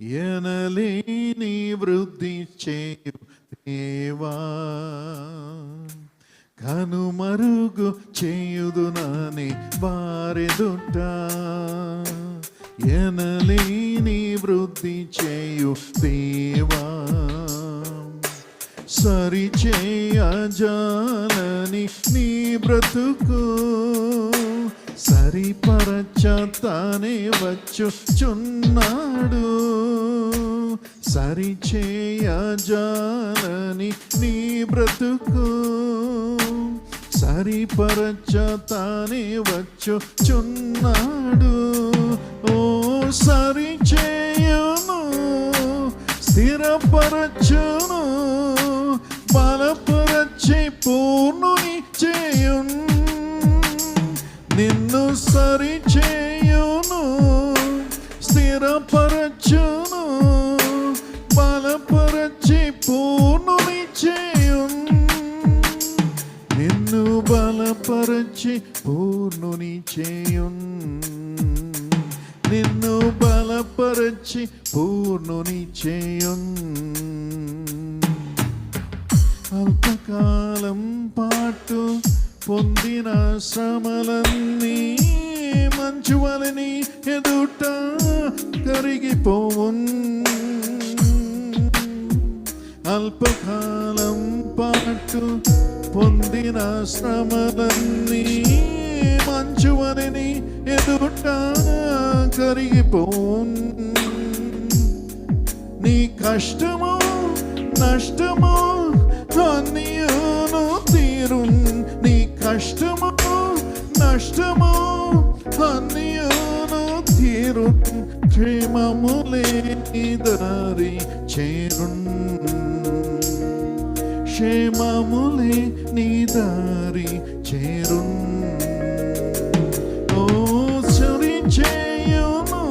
ఎనలేని వృద్ధి చేయు దేవా, కనుమరుగు చేయుదునని వారెదుట. ఎనలేని వృద్ధి చేయు దేవా, సరిచేయజాలని నీ బ్రతుకు సరిపరచతానే వచ్చుచున్నాడు. సరిచేయజాలని నీ బ్రతుకు సరిపరచతానే వచ్చుచున్నాడు. ఓ సరిచేయును, స్థిరపరచును, బలపరచి పూర్ణుని చేయును. నిన్ను సరిచేయును, స్థిరపరచును, బలపరచి పూర్ణుని చేయును. నిన్ను బలపరచి పూర్ణుని చేయును. నిన్ను బలపరచి పూర్ణుని చేయును. అల్పకాలం పాటు పొందిన శ్రమలన్నీ మంచువలని ఎదుట కరిగిపోవును. అల్పకాలం పాటు పొందిన శ్రమలన్నీ మంచువలని ఎదుట కరిగిపోవును. నీ కష్టము నష్టము అన్నియును తీరున్. నీ కష్టము నష్టము అన్నియును తీరున్. క్షేమములే నీ దారి చేరున్. క్షేమములే నీ దారి చేరున్. ఓ సరిచేయును,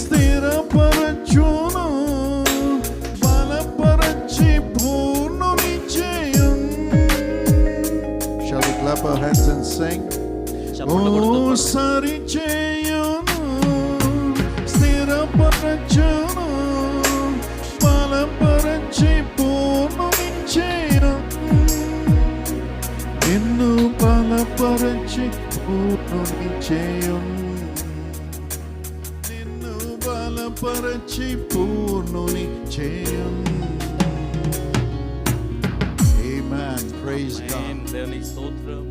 స్థిరపరచును, బలపరచి పూర్ణుని చేయును. Shall we clap our hands and sing? ఓ సరిచేయును, స్థిరపరచును, బలపరచి పూర్ణుని చేయును. నిన్ను బలపరచి పూర్ణుని చేయును. నిన్ను బలపరచి పూర్ణుని చేయును. Amen. Praise God. దేవుని స్తోత్రం.